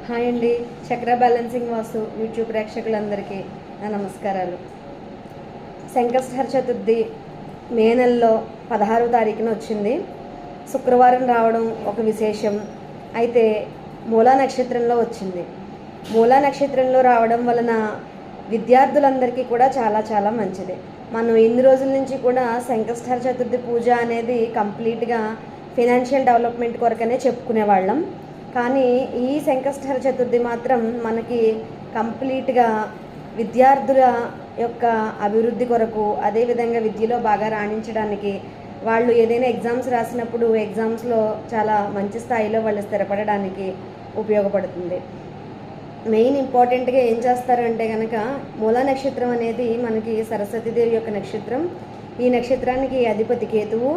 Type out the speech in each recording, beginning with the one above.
Hi అండి. చక్ర balancing వాస్తు YouTube ప్రేక్షకులందరికీ నా నమస్కారాలు. సంకష్టహర చతుర్థి మే నెలలో 16వ తారీఖున వచ్చింది. శుక్రవారం రావడం ఒక విశేషం. అయితే మూలా నక్షత్రంలో వచ్చింది. మూలా నక్షత్రంలో రావడం వలన విద్యార్థులందరికీ కూడా చాలా చాలా మంచిది. మనం ఇన్ని రోజుల నుంచి కూడా సంకష్టహర చతుర్థి పూజ అనేది కంప్లీట్గా ఫినాన్షియల్ డెవలప్మెంట్ కొరకనే చెప్పుకునేవాళ్ళం. కానీ ఈ సంకష్టహర చతుర్థి మాత్రం మనకి కంప్లీట్గా విద్యార్థుల యొక్క అభివృద్ధి కొరకు, అదేవిధంగా విద్యలో బాగా రాణించడానికి, వాళ్ళు ఏదైనా ఎగ్జామ్స్ రాసినప్పుడు ఎగ్జామ్స్లో చాలా మంచి స్థాయిలో వాళ్ళు స్థిరపడడానికి ఉపయోగపడుతుంది. మెయిన్ ఇంపార్టెంట్గా ఏం చేస్తారంటే కనుక, మూలా నక్షత్రం అనేది మనకి సరస్వతీదేవి యొక్క నక్షత్రం. ఈ నక్షత్రానికి అధిపతి కేతువు.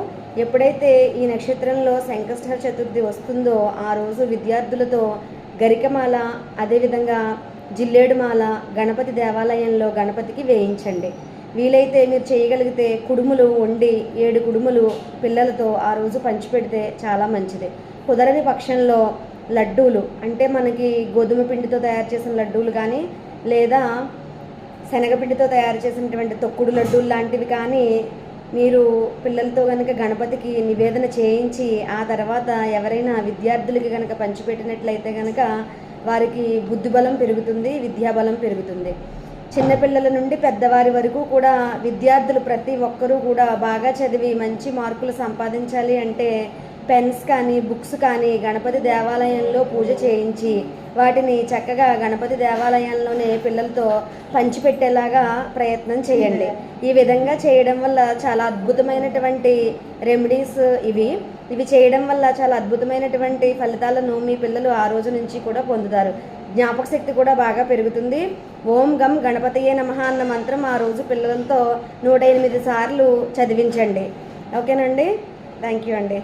ఎప్పుడైతే ఈ నక్షత్రంలో సంకష్టహర చతుర్థి వస్తుందో ఆ రోజు విద్యార్థులతో గరికమాల, అదేవిధంగా జిల్లేడుమాల గణపతి దేవాలయంలో గణపతికి వేయించండి. వీలైతే మీరు చేయగలిగితే కుడుములు వండి 7 కుడుములు పిల్లలతో ఆ రోజు పంచిపెడితే చాలా మంచిది. కుదరని పక్షంలో లడ్డూలు, అంటే మనకి గోధుమ పిండితో తయారు చేసిన లడ్డూలు కానీ, లేదా శనగపిండితో తయారు చేసినటువంటి తొక్కుడు లడ్డూలు లాంటివి కానీ మీరు పిల్లలతో కనుక గణపతికి నివేదన చేయించి ఆ తర్వాత ఎవరైనా విద్యార్థులకి కనుక పంచిపెట్టినట్లయితే కనుక వారికి బుద్ధిబలం పెరుగుతుంది, విద్యాబలం పెరుగుతుంది. చిన్నపిల్లల నుండి పెద్దవారి వరకు కూడా విద్యార్థులు ప్రతి ఒక్కరూ కూడా బాగా చదివి మంచి మార్కులు సంపాదించాలి అంటే పెన్స్ కానీ బుక్స్ కానీ గణపతి దేవాలయంలో పూజ చేయించి వాటిని చక్కగా గణపతి దేవాలయంలోనే పిల్లలతో పంచిపెట్టేలాగా ప్రయత్నం చేయండి. ఈ విధంగా చేయడం వల్ల చాలా అద్భుతమైనటువంటి రెమెడీస్ ఇవి చేయడం వల్ల చాలా అద్భుతమైనటువంటి ఫలితాలను మీ పిల్లలు ఆ రోజు నుంచి కూడా పొందుతారు. జ్ఞాపక శక్తి కూడా బాగా పెరుగుతుంది. ఓం గం గణపతియే నమః అన్న మంత్రం ఆ రోజు పిల్లలతో 108 సార్లు చదివించండి. ఓకేనండి. థ్యాంక్ యూ అండి.